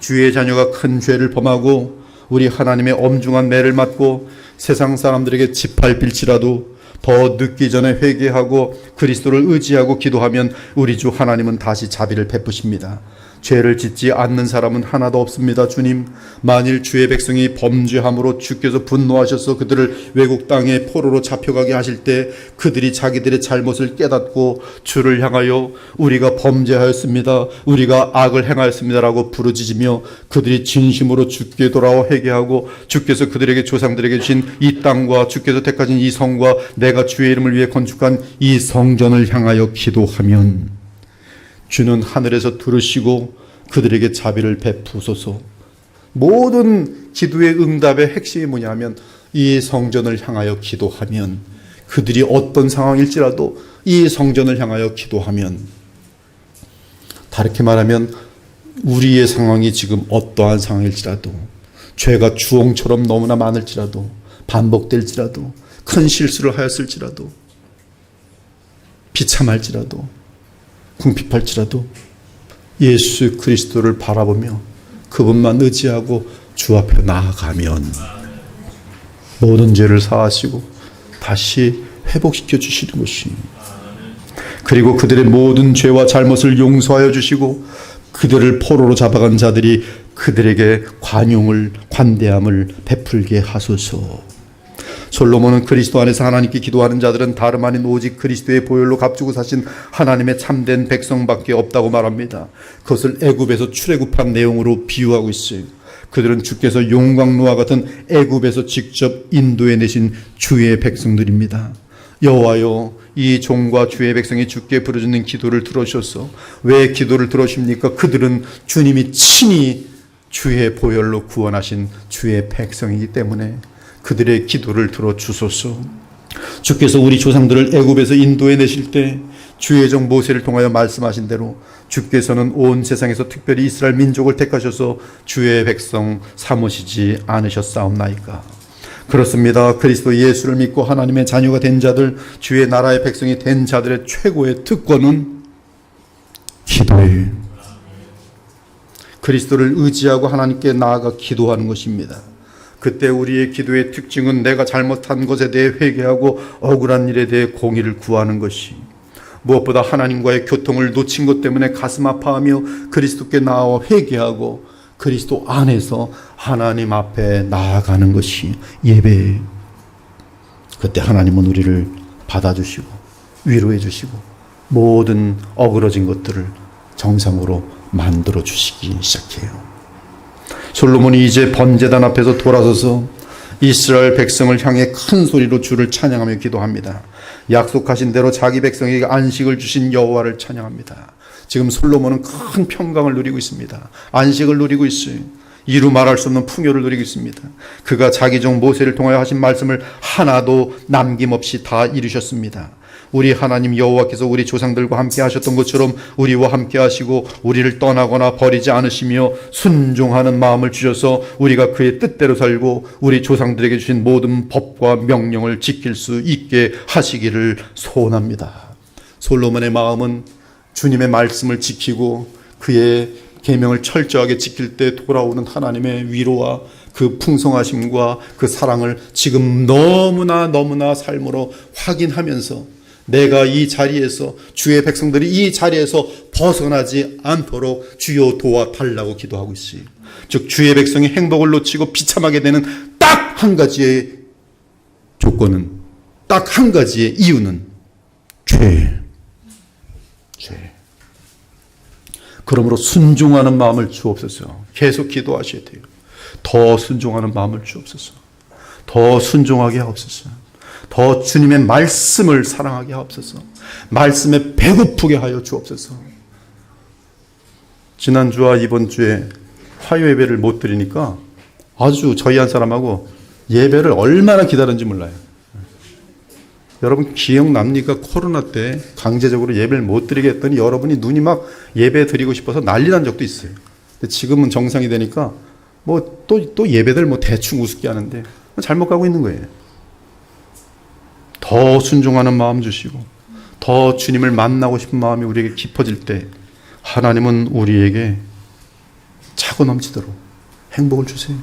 주의 자녀가 큰 죄를 범하고 우리 하나님의 엄중한 매를 맞고 세상 사람들에게 짓밟힐지라도 더 늦기 전에 회개하고 그리스도를 의지하고 기도하면 우리 주 하나님은 다시 자비를 베푸십니다. 죄를 짓지 않는 사람은 하나도 없습니다. 주님, 만일 주의 백성이 범죄함으로 주께서 분노하셔서 그들을 외국 땅에 포로로 잡혀가게 하실 때 그들이 자기들의 잘못을 깨닫고 주를 향하여 우리가 범죄하였습니다, 우리가 악을 행하였습니다라고 부르짖으며 그들이 진심으로 주께 돌아와 회개하고 주께서 그들에게 조상들에게 주신 이 땅과 주께서 택하신 이 성과 내가 주의 이름을 위해 건축한 이 성전을 향하여 기도하면 주는 하늘에서 들으시고 그들에게 자비를 베푸소서. 모든 기도의 응답의 핵심이 뭐냐면 이 성전을 향하여 기도하면, 그들이 어떤 상황일지라도 이 성전을 향하여 기도하면, 다르게 말하면 우리의 상황이 지금 어떠한 상황일지라도, 죄가 주홍처럼 너무나 많을지라도, 반복될지라도, 큰 실수를 하였을지라도, 비참할지라도, 궁핍할지라도 예수 그리스도를 바라보며 그분만 의지하고 주 앞에 나아가면 모든 죄를 사하시고 다시 회복시켜 주시는 것이, 그리고 그들의 모든 죄와 잘못을 용서하여 주시고 그들을 포로로 잡아간 자들이 그들에게 관대함을 베풀게 하소서. 솔로몬은 그리스도 안에서 하나님께 기도하는 자들은 다름 아닌 오직 그리스도의 보혈로 값주고 사신 하나님의 참된 백성밖에 없다고 말합니다. 그것을 애굽에서 출애굽한 내용으로 비유하고 있어요. 그들은 주께서 용광로와 같은 애굽에서 직접 인도해 내신 주의 백성들입니다. 여호와여, 이 종과 주의 백성이 주께 부르짖는 기도를 들어주셔서, 왜 기도를 들어주십니까? 그들은 주님이 친히 주의 보혈로 구원하신 주의 백성이기 때문에 그들의 기도를 들어주소서. 주께서 우리 조상들을 애굽에서 인도해 내실 때 주의 종 모세를 통하여 말씀하신 대로 주께서는 온 세상에서 특별히 이스라엘 민족을 택하셔서 주의 백성 삼으시지 않으셨사옵나이까. 그렇습니다. 그리스도 예수를 믿고 하나님의 자녀가 된 자들, 주의 나라의 백성이 된 자들의 최고의 특권은 기도예요. 그리스도를 의지하고 하나님께 나아가 기도하는 것입니다. 그때 우리의 기도의 특징은 내가 잘못한 것에 대해 회개하고 억울한 일에 대해 공의를 구하는 것이, 무엇보다 하나님과의 교통을 놓친 것 때문에 가슴 아파하며 그리스도께 나와 회개하고 그리스도 안에서 하나님 앞에 나아가는 것이 예배예요. 그때 하나님은 우리를 받아주시고 위로해 주시고 모든 어그러진 것들을 정상으로 만들어 주시기 시작해요. 솔로몬이 이제 번제단 앞에서 돌아서서 이스라엘 백성을 향해 큰 소리로 주를 찬양하며 기도합니다. 약속하신 대로 자기 백성에게 안식을 주신 여호와를 찬양합니다. 지금 솔로몬은 큰 평강을 누리고 있습니다. 안식을 누리고 있어요. 이루 말할 수 없는 풍요를 누리고 있습니다. 그가 자기 종 모세를 통하여 하신 말씀을 하나도 남김없이 다 이루셨습니다. 우리 하나님 여호와께서 우리 조상들과 함께 하셨던 것처럼 우리와 함께 하시고 우리를 떠나거나 버리지 않으시며 순종하는 마음을 주셔서 우리가 그의 뜻대로 살고 우리 조상들에게 주신 모든 법과 명령을 지킬 수 있게 하시기를 소원합니다. 솔로몬의 마음은 주님의 말씀을 지키고 그의 계명을 철저하게 지킬 때 돌아오는 하나님의 위로와 그 풍성하심과 그 사랑을 지금 너무나 삶으로 확인하면서 내가 이 자리에서, 주의 백성들이 이 자리에서 벗어나지 않도록 주여 도와달라고 기도하고 있어요. 즉 주의 백성이 행복을 놓치고 비참하게 되는 딱 한 가지의 조건은, 딱 한 가지의 이유는 죄. 그러므로 순종하는 마음을 주옵소서. 계속 기도하셔야 돼요. 더 순종하는 마음을 주옵소서. 더 순종하게 하옵소서. 더 주님의 말씀을 사랑하게 하옵소서. 말씀에 배고프게 하여 주옵소서. 지난주와 이번 주에 화요 예배를 못 드리니까 아주 저희 한 사람하고 예배를 얼마나 기다렸는지 몰라요. 여러분 기억납니까? 코로나 때 강제적으로 예배를 못 드리게 했더니 여러분이 눈이 막 예배 드리고 싶어서 난리 난 적도 있어요. 근데 지금은 정상이 되니까 뭐 또 예배들 뭐 대충 우습게 하는데 잘못 가고 있는 거예요. 더 순종하는 마음 주시고 더 주님을 만나고 싶은 마음이 우리에게 깊어질 때 하나님은 우리에게 차고 넘치도록 행복을 주세요.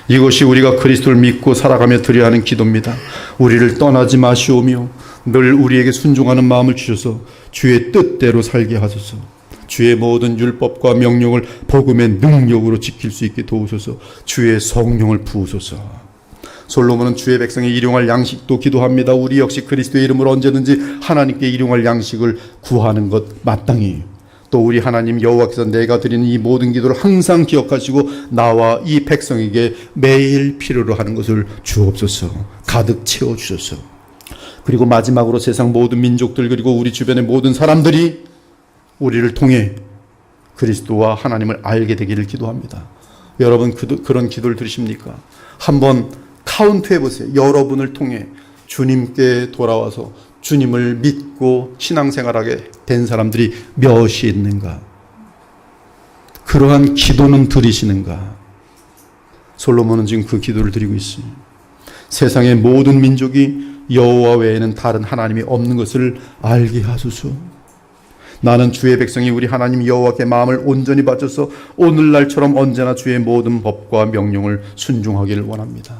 이것이 우리가 그리스도를 믿고 살아가며 드려야 하는 기도입니다. 우리를 떠나지 마시오며 늘 우리에게 순종하는 마음을 주셔서 주의 뜻대로 살게 하소서. 주의 모든 율법과 명령을 복음의 능력으로 지킬 수 있게 도우소서. 주의 성령을 부으소서. 솔로몬은 주의 백성이 일용할 양식도 기도합니다. 우리 역시 그리스도의 이름으로 언제든지 하나님께 일용할 양식을 구하는 것 마땅히. 또 우리 하나님 여호와께서 내가 드리는 이 모든 기도를 항상 기억하시고 나와 이 백성에게 매일 필요로 하는 것을 주옵소서. 가득 채워주소서. 그리고 마지막으로 세상 모든 민족들 그리고 우리 주변의 모든 사람들이 우리를 통해 그리스도와 하나님을 알게 되기를 기도합니다. 여러분 그런 기도를 들으십니까? 한번 카운트 해보세요. 여러분을 통해 주님께 돌아와서 주님을 믿고 신앙생활하게 된 사람들이 몇이 있는가? 그러한 기도는 드리시는가? 솔로몬은 지금 그 기도를 드리고 있어요. 세상의 모든 민족이 여호와 외에는 다른 하나님이 없는 것을 알게 하소서. 나는 주의 백성이 우리 하나님 여호와께 마음을 온전히 바쳐서 오늘날처럼 언제나 주의 모든 법과 명령을 순종하기를 원합니다.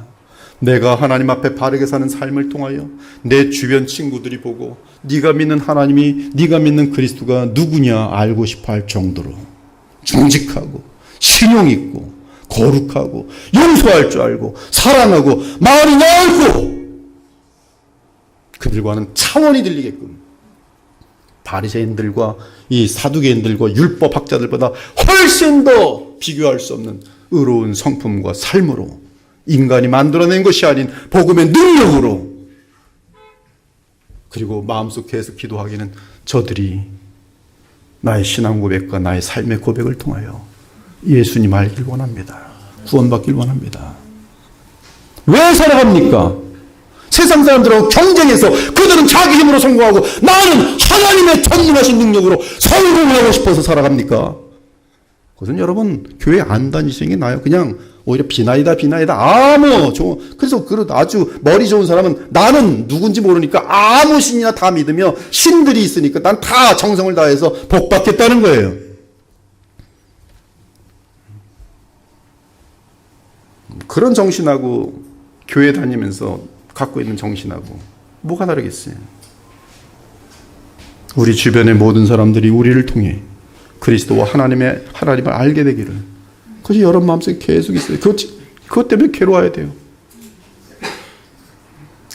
내가 하나님 앞에 바르게 사는 삶을 통하여 내 주변 친구들이 보고 네가 믿는 하나님이 네가 믿는 그리스도가 누구냐 알고 싶어 할 정도로 정직하고 신용 있고 거룩하고 용서할 줄 알고 사랑하고 마음이 넓고 그들과는 차원이 들리게끔 바리새인들과 이 사두개인들과 율법학자들보다 훨씬 더 비교할 수 없는 의로운 성품과 삶으로 인간이 만들어낸 것이 아닌 복음의 능력으로 그리고 마음속 계속 기도하기는 저들이 나의 신앙 고백과 나의 삶의 고백을 통하여 예수님 알길 원합니다. 구원받길 원합니다. 왜 살아갑니까? 세상 사람들하고 경쟁해서 그들은 자기 힘으로 성공하고 나는 하나님의 전능하신 능력으로 성공하고 싶어서 살아갑니까? 그것은 여러분 교회 안 다니시는 게 나아요. 그냥 오히려 비나이다. 그래서 아주 머리 좋은 사람은 나는 누군지 모르니까 아무 신이나 다 믿으며 신들이 있으니까 난 다 정성을 다해서 복받겠다는 거예요. 그런 정신하고 교회 다니면서 갖고 있는 정신하고 뭐가 다르겠어요? 우리 주변의 모든 사람들이 우리를 통해 그리스도와 하나님을 알게 되기를 그것이 여러분 마음속에 계속 있어요. 그것 때문에 괴로워야 돼요.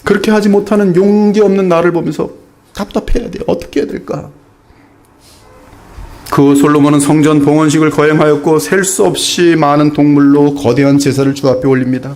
그렇게 하지 못하는 용기 없는 나를 보면서 답답해야 돼요. 어떻게 해야 될까? 그 솔로몬은 성전 봉헌식을 거행하였고 셀 수 없이 많은 동물로 거대한 제사를 주 앞에 올립니다.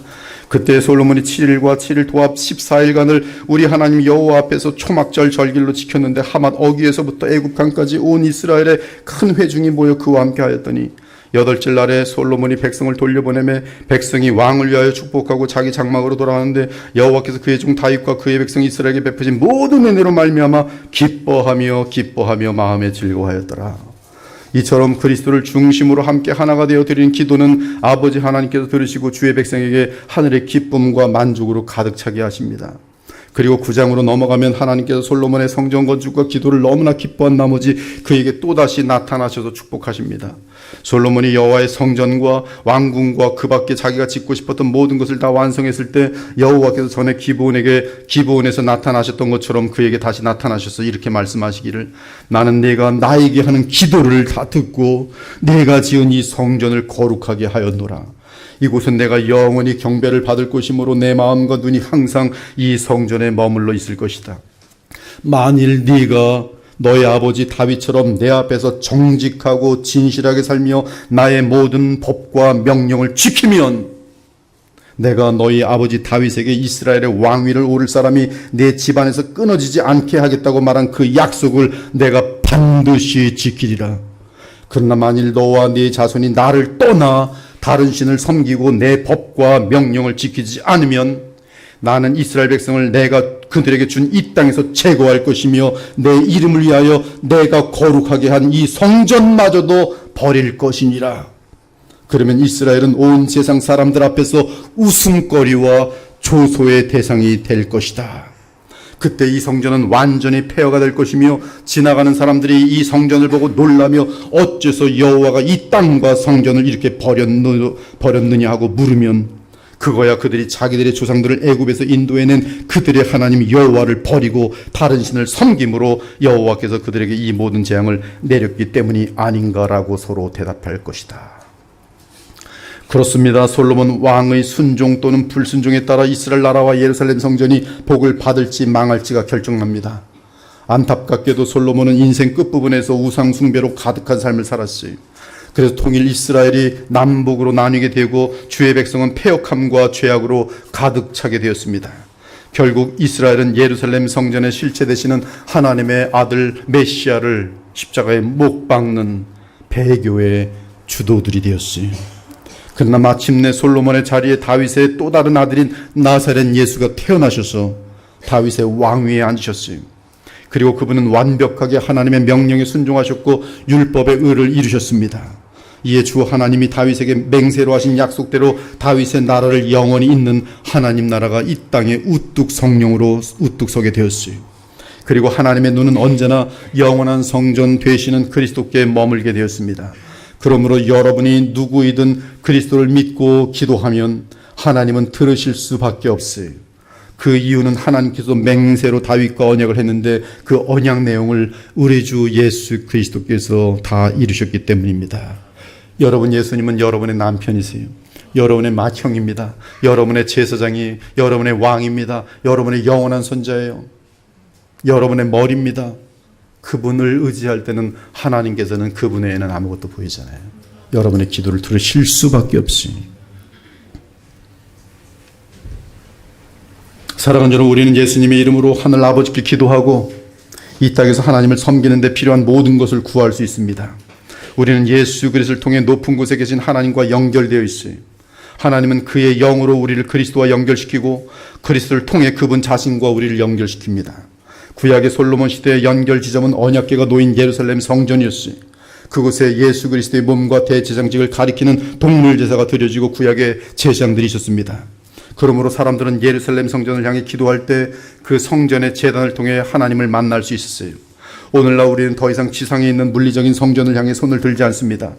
그때 솔로몬이 7일과 7일 도합 14일간을 우리 하나님 여호와 앞에서 초막절 절길로 지켰는데 하맛 어귀에서부터 애굽강까지 온 이스라엘의 큰 회중이 모여 그와 함께 하였더니 여덟째 날에 솔로몬이 백성을 돌려보내매 백성이 왕을 위하여 축복하고 자기 장막으로 돌아가는데 여호와께서 그의 종 다윗과 그의 백성 이스라엘에게 베푸신 모든 은혜로 말미암아 기뻐하며 마음에 즐거워하였더라. 이처럼 그리스도를 중심으로 함께 하나가 되어 드리는 기도는 아버지 하나님께서 들으시고 주의 백성에게 하늘의 기쁨과 만족으로 가득 차게 하십니다. 그리고 9장으로 넘어가면 하나님께서 솔로몬의 성전 건축과 기도를 너무나 기뻐한 나머지 그에게 또다시 나타나셔서 축복하십니다. 솔로몬이 여호와의 성전과 왕궁과 그 밖에 자기가 짓고 싶었던 모든 것을 다 완성했을 때 여호와께서 전에 기브온에서 나타나셨던 것처럼 그에게 다시 나타나셔서 이렇게 말씀하시기를 나는 내가 나에게 하는 기도를 다 듣고 내가 지은 이 성전을 거룩하게 하였노라. 이곳은 내가 영원히 경배를 받을 곳이므로 내 마음과 눈이 항상 이 성전에 머물러 있을 것이다. 만일 네가 너의 아버지 다윗처럼 내 앞에서 정직하고 진실하게 살며 나의 모든 법과 명령을 지키면 내가 너희 아버지 다윗에게 이스라엘의 왕위를 오를 사람이 내 집안에서 끊어지지 않게 하겠다고 말한 그 약속을 내가 반드시 지키리라. 그러나 만일 너와 네 자손이 나를 떠나 다른 신을 섬기고 내 법과 명령을 지키지 않으면 나는 이스라엘 백성을 내가 그들에게 준 이 땅에서 제거할 것이며 내 이름을 위하여 내가 거룩하게 한 이 성전마저도 버릴 것이니라. 그러면 이스라엘은 온 세상 사람들 앞에서 웃음거리와 조소의 대상이 될 것이다. 그때 이 성전은 완전히 폐허가 될 것이며 지나가는 사람들이 이 성전을 보고 놀라며 어째서 여호와가 이 땅과 성전을 이렇게 버렸느냐 하고 물으면 그거야 그들이 자기들의 조상들을 애굽에서 인도해낸 그들의 하나님 여호와를 버리고 다른 신을 섬김으로 여호와께서 그들에게 이 모든 재앙을 내렸기 때문이 아닌가라고 서로 대답할 것이다. 그렇습니다. 솔로몬 왕의 순종 또는 불순종에 따라 이스라엘 나라와 예루살렘 성전이 복을 받을지 망할지가 결정납니다. 안타깝게도 솔로몬은 인생 끝부분에서 우상 숭배로 가득한 삶을 살았어요. 그래서 통일 이스라엘이 남북으로 나뉘게 되고 주의 백성은 패역함과 죄악으로 가득 차게 되었습니다. 결국 이스라엘은 예루살렘 성전의 실체 되시는 하나님의 아들 메시아를 십자가에 못 박는 배교의 주도들이 되었어요. 그러나 마침내 솔로몬의 자리에 다윗의 또 다른 아들인 나사렛 예수가 태어나셔서 다윗의 왕위에 앉으셨어요. 그리고 그분은 완벽하게 하나님의 명령에 순종하셨고 율법의 의를 이루셨습니다. 이에 주 하나님이 다윗에게 맹세로 하신 약속대로 다윗의 나라를 영원히 잇는 하나님 나라가 이 땅에 우뚝 성령으로 우뚝 서게 되었어요. 그리고 하나님의 눈은 언제나 영원한 성전 되시는 그리스도께 머물게 되었습니다. 그러므로 여러분이 누구이든 그리스도를 믿고 기도하면 하나님은 들으실 수밖에 없어요. 그 이유는 하나님께서 맹세로 다윗과 언약을 했는데 그 언약 내용을 우리 주 예수 그리스도께서 다 이루셨기 때문입니다. 여러분, 예수님은 여러분의 남편이세요. 여러분의 맏형입니다. 여러분의 제사장이 여러분의 왕입니다. 여러분의 영원한 손자예요. 여러분의 머리입니다. 그분을 의지할 때는 하나님께서는 그분 외에는 아무것도 보이잖아요. 여러분의 기도를 들으실 수밖에 없어요. 사랑하는 여러분, 우리는 예수님의 이름으로 하늘 아버지께 기도하고 이 땅에서 하나님을 섬기는 데 필요한 모든 것을 구할 수 있습니다. 우리는 예수 그리스도를 통해 높은 곳에 계신 하나님과 연결되어 있어요. 하나님은 그의 영으로 우리를 그리스도와 연결시키고 그리스도를 통해 그분 자신과 우리를 연결시킵니다. 구약의 솔로몬 시대의 연결 지점은 언약궤가 놓인 예루살렘 성전이었어요. 그곳에 예수 그리스도의 몸과 대제사장직을 가리키는 동물 제사가 드려지고 구약의 제사장들이 있었습니다. 그러므로 사람들은 예루살렘 성전을 향해 기도할 때 그 성전의 제단을 통해 하나님을 만날 수 있었어요. 오늘날 우리는 더 이상 지상에 있는 물리적인 성전을 향해 손을 들지 않습니다.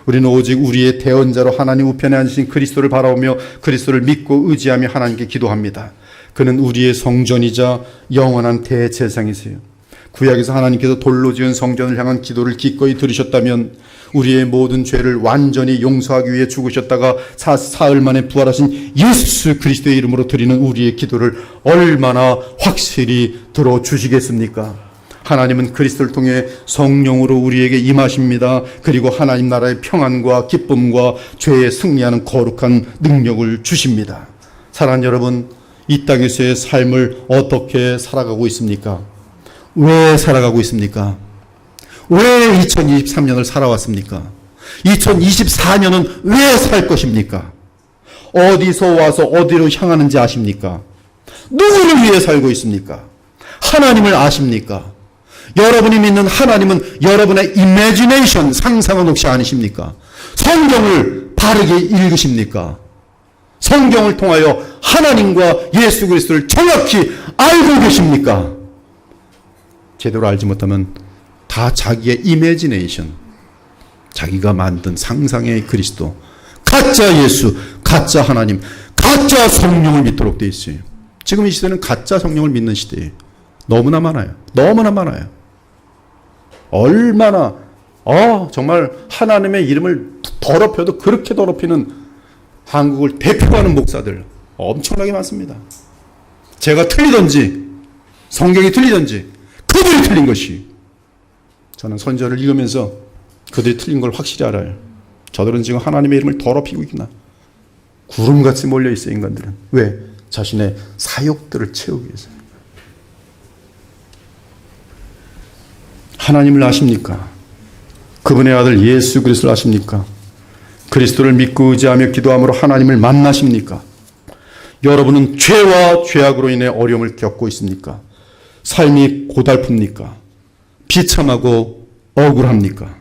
우리는 오직 우리의 대언자로 하나님 우편에 앉으신 그리스도를 바라보며 그리스도를 믿고 의지하며 하나님께 기도합니다. 그는 우리의 성전이자 영원한 대제사장이세요. 구약에서 하나님께서 돌로 지은 성전을 향한 기도를 기꺼이 들으셨다면 우리의 모든 죄를 완전히 용서하기 위해 죽으셨다가 사흘 만에 부활하신 예수 그리스도의 이름으로 드리는 우리의 기도를 얼마나 확실히 들어주시겠습니까? 하나님은 그리스도를 통해 성령으로 우리에게 임하십니다. 그리고 하나님 나라의 평안과 기쁨과 죄에 승리하는 거룩한 능력을 주십니다. 사랑하는 여러분, 이 땅에서의 삶을 어떻게 살아가고 있습니까? 왜 살아가고 있습니까? 왜 2023년을 살아왔습니까? 2024년은 왜 살 것입니까? 어디서 와서 어디로 향하는지 아십니까? 누구를 위해 살고 있습니까? 하나님을 아십니까? 여러분이 믿는 하나님은 여러분의 imagination, 상상은 혹시 아니십니까? 성경을 바르게 읽으십니까? 성경을 통하여 하나님과 예수 그리스도를 정확히 알고 계십니까? 제대로 알지 못하면 다 자기의 이미지네이션, 자기가 만든 상상의 그리스도, 가짜 예수, 가짜 하나님, 가짜 성령을 믿도록 되어 있어요. 지금 이 시대는 가짜 성령을 믿는 시대예요. 너무나 많아요. 너무나 많아요. 얼마나 정말 하나님의 이름을 더럽혀도 그렇게 더럽히는 한국을 대표하는 목사들 엄청나게 많습니다. 제가 틀리든지 성경이 틀리든지 그들이 틀린 것이, 저는 선지자를 읽으면서 그들이 틀린 걸 확실히 알아요. 저들은 지금 하나님의 이름을 더럽히고 있구나. 구름같이 몰려 있어 인간들은. 왜? 자신의 사욕들을 채우기 위해서. 하나님을 아십니까? 그분의 아들 예수 그리스도를 아십니까? 그리스도를 믿고 의지하며 기도함으로 하나님을 만나십니까? 여러분은 죄와 죄악으로 인해 어려움을 겪고 있습니까? 삶이 고달픕니까? 비참하고 억울합니까?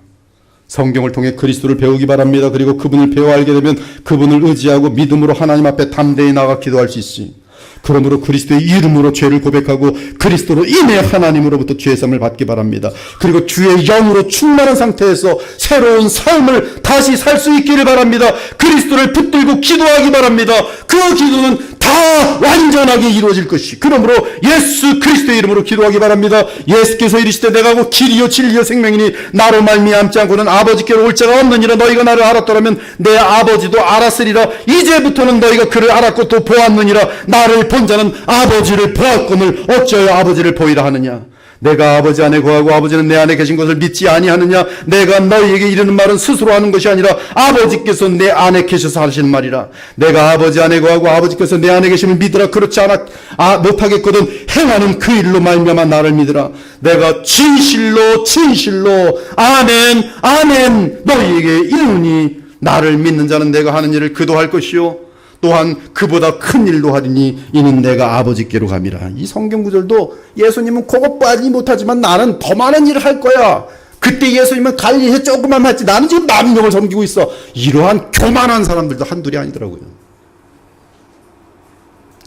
성경을 통해 그리스도를 배우기 바랍니다. 그리고 그분을 배워 알게 되면 그분을 의지하고 믿음으로 하나님 앞에 담대히 나가 기도할 수 있으니, 그러므로 그리스도의 이름으로 죄를 고백하고 그리스도로 인해 하나님으로부터 죄사함을 받기 바랍니다. 그리고 주의 영으로 충만한 상태에서 새로운 삶을 다시 살 수 있기를 바랍니다. 그리스도를 붙들고 기도하기 바랍니다. 그 기도는 다 완전하게 이루어질 것이. 그러므로 예수 그리스도의 이름으로 기도하기 바랍니다. 예수께서 이르시되 내가 곧 길이요 진리요 생명이니 나로 말미암지 않고는 아버지께로 올 자가 없느니라. 너희가 나를 알았더라면 내 아버지도 알았으리라. 이제부터는 너희가 그를 알았고 또 보았느니라. 나를 본 자는 아버지를 보았거늘 어찌하여 아버지를 보이라 하느냐. 내가 아버지 안에 거하고 아버지는 내 안에 계신 것을 믿지 아니하느냐. 내가 너희에게 이르는 말은 스스로 하는 것이 아니라 아버지께서 내 안에 계셔서 하시는 말이라. 내가 아버지 안에 거하고 아버지께서 내 안에 계심을 믿으라. 그렇지 못하겠거든 행하는 그 일로 말미암아 나를 믿으라. 내가 진실로 진실로 아멘 아멘 너희에게 이르노니 나를 믿는 자는 내가 하는 일을 그도 할 것이요 또한 그보다 큰 일도 하리니 이는 내가 아버지께로 감이라. 이 성경 구절도 예수님은 그것까지 못하지만 나는 더 많은 일을 할 거야. 그때 예수님은 갈릴리에 조금만 했지 나는 지금 만명을 섬기고 있어. 이러한 교만한 사람들도 한둘이 아니더라고요.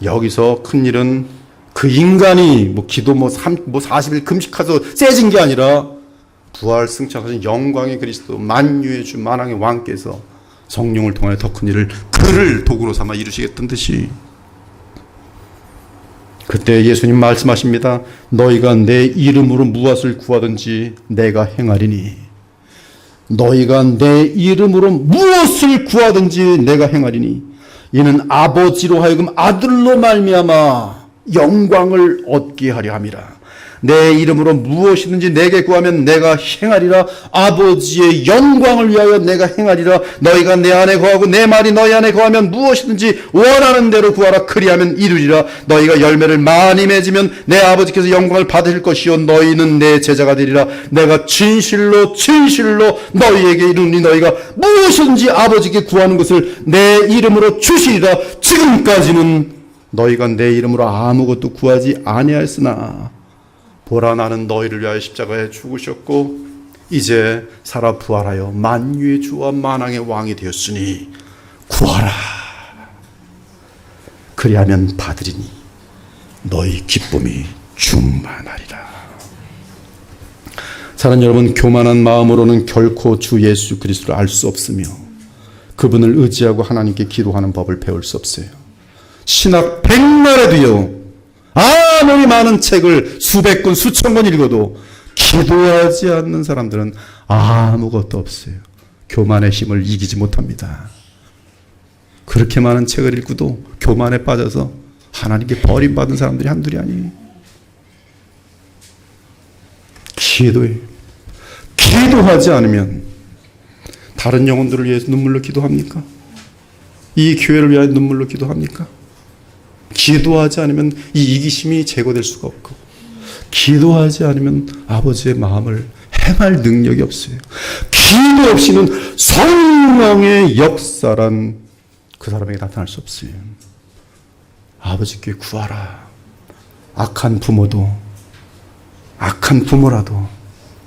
여기서 큰 일은 그 인간이 기도 40일 금식해서 세진 게 아니라 부활 승천하신 영광의 그리스도 만유의 주 만왕의 왕께서 성령을 통하여 더 큰 일을 그를 도구로 삼아 이루시겠다는 듯이, 그때 예수님 말씀하십니다. 너희가 내 이름으로 무엇을 구하든지 내가 행하리니. 너희가 내 이름으로 무엇을 구하든지 내가 행하리니 이는 아버지로 하여금 아들로 말미암아 영광을 얻게 하려 함이라. 내 이름으로 무엇이든지 내게 구하면 내가 행하리라. 아버지의 영광을 위하여 내가 행하리라. 너희가 내 안에 거하고 내 말이 너희 안에 거하면 무엇이든지 원하는 대로 구하라. 그리하면 이루리라. 너희가 열매를 많이 맺으면 내 아버지께서 영광을 받으실 것이요 너희는 내 제자가 되리라. 내가 진실로 진실로 너희에게 이르니 너희가 무엇이든지 아버지께 구하는 것을 내 이름으로 주시리라. 지금까지는 너희가 내 이름으로 아무것도 구하지 아니하였으나 보라 나는 너희를 위하여 십자가에 죽으셨고 이제 살아 부활하여 만유의 주와 만왕의 왕이 되었으니 구하라. 그리하면 받으리니 너희 기쁨이 충만하리라. 사랑하는 여러분, 교만한 마음으로는 결코 주 예수 그리스도를 알 수 없으며 그분을 의지하고 하나님께 기도하는 법을 배울 수 없어요. 신학 백날에도요 아무리 많은 책을 수백 권 수천 권 읽어도 기도하지 않는 사람들은 아무것도 없어요. 교만의 힘을 이기지 못합니다. 그렇게 많은 책을 읽고도 교만에 빠져서 하나님께 버림받은 사람들이 한둘이 아니에요. 기도하지 않으면 다른 영혼들을 위해서 눈물로 기도합니까? 이 교회를 위하여 눈물로 기도합니까? 기도하지 않으면 이 이기심이 제거될 수가 없고, 기도하지 않으면 아버지의 마음을 행할 능력이 없어요. 기도 없이는 성령의 역사란 그 사람에게 나타날 수 없어요. 아버지께 구하라. 악한 부모라도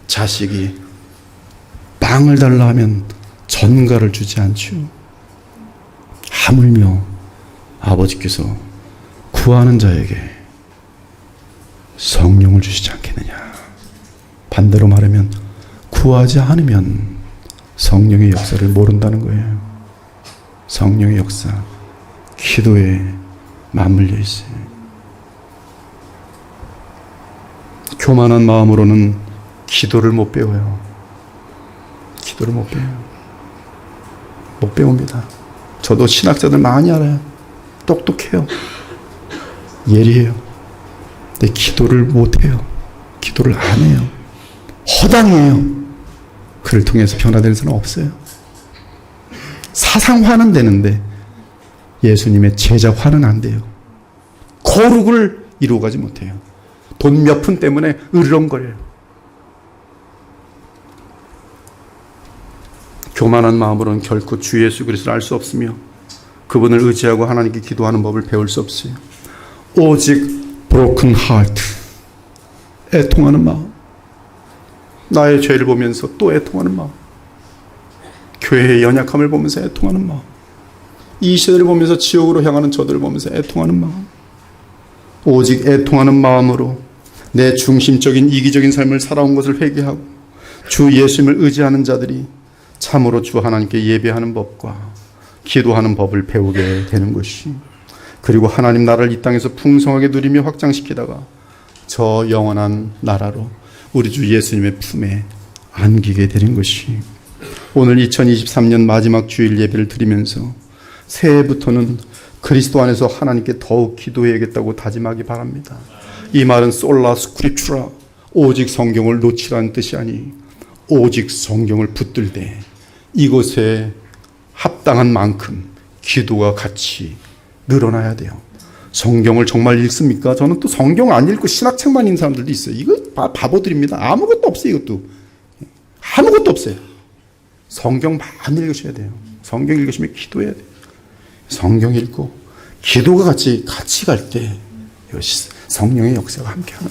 자식이 빵을 달라 하면 전가를 주지 않죠. 하물며 아버지께서 구하는 자에게 성령을 주시지 않겠느냐. 반대로 말하면 구하지 않으면 성령의 역사를 모른다는 거예요. 성령의 역사, 기도에 맞물려 있어요. 교만한 마음으로는 기도를 못 배워요. 기도를 못 배워요. 못 배웁니다. 저도 신학자들 많이 알아요. 똑똑해요. 예리해요. 근데 기도를 못해요. 기도를 안 해요. 허당해요. 그를 통해서 변화되는 사람은 없어요. 사상화는 되는데 예수님의 제자화는 안 돼요. 거룩을 이루어가지 못해요. 돈 몇 푼 때문에 으르렁거려요. 교만한 마음으로는 결코 주 예수 그리스도를 알 수 없으며 그분을 의지하고 하나님께 기도하는 법을 배울 수 없어요. 오직 broken heart, 애통하는 마음, 나의 죄를 보면서 또 애통하는 마음, 교회의 연약함을 보면서 애통하는 마음, 이 시대를 보면서 지옥으로 향하는 저들을 보면서 애통하는 마음, 오직 애통하는 마음으로 내 중심적인 이기적인 삶을 살아온 것을 회개하고 주 예수님을 의지하는 자들이 참으로 주 하나님께 예배하는 법과 기도하는 법을 배우게 되는 것이, 그리고 하나님 나라를 이 땅에서 풍성하게 누리며 확장시키다가 저 영원한 나라로 우리 주 예수님의 품에 안기게 되는 것이, 오늘 2023년 마지막 주일 예배를 드리면서 새해부터는 그리스도 안에서 하나님께 더욱 기도해야겠다고 다짐하기 바랍니다. 이 말은 솔라 스크립추라, 오직 성경을 놓치라는 뜻이 아니 오직 성경을 붙들되 이곳에 합당한 만큼 기도가 같이 늘어나야 돼요. 성경을 정말 읽습니까? 저는 또 성경 안 읽고 신학책만 읽는 사람들도 있어요. 이거 바보들입니다. 아무것도 없어요. 이것도 아무것도 없어요. 성경 많이 읽으셔야 돼요. 성경 읽으시면 기도해야 돼요. 성경 읽고 기도가 같이 갈 때 이것이 성령의 역사가 함께하는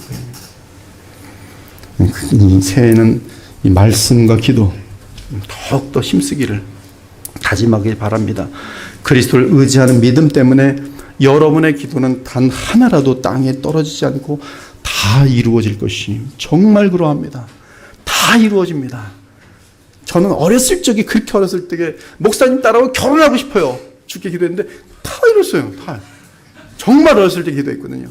거예요. 이 새해는 이 말씀과 기도 더욱더 힘쓰기를 다짐하길 바랍니다. 그리스도를 의지하는 믿음 때문에 여러분의 기도는 단 하나라도 땅에 떨어지지 않고 다 이루어질 것이 정말 그러합니다. 다 이루어집니다. 저는 어렸을 적에 그렇게 어렸을 적에 목사님 따라고 결혼하고 싶어요. 죽게 기도했는데 다 이뤘어요. 다. 정말 어렸을 때 기도했거든요.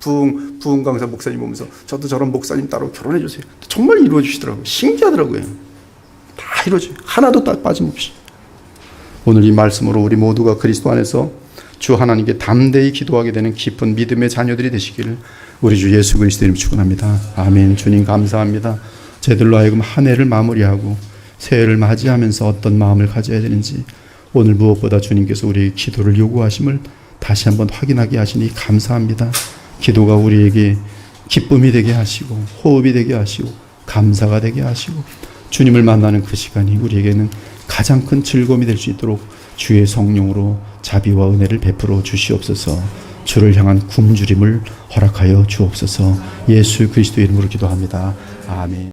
부흥 강사 목사님 보면서 저도 저런 목사님 따라고 결혼해 주세요. 정말 이루어 주시더라고요. 신기하더라고요. 다 이루어져요. 하나도 딱 빠짐없이. 오늘 이 말씀으로 우리 모두가 그리스도 안에서 주 하나님께 담대히 기도하게 되는 깊은 믿음의 자녀들이 되시기를 우리 주 예수 그리스도 이름으로 축원합니다. 아멘. 주님 감사합니다. 저희들로 하여금 한 해를 마무리하고 새해를 맞이하면서 어떤 마음을 가져야 되는지 오늘 무엇보다 주님께서 우리의 기도를 요구하심을 다시 한번 확인하게 하시니 감사합니다. 기도가 우리에게 기쁨이 되게 하시고 호흡이 되게 하시고 감사가 되게 하시고 주님을 만나는 그 시간이 우리에게는 가장 큰 즐거움이 될 수 있도록 주의 성령으로 자비와 은혜를 베풀어 주시옵소서. 주를 향한 굶주림을 허락하여 주옵소서. 예수 그리스도 이름으로 기도합니다. 아멘.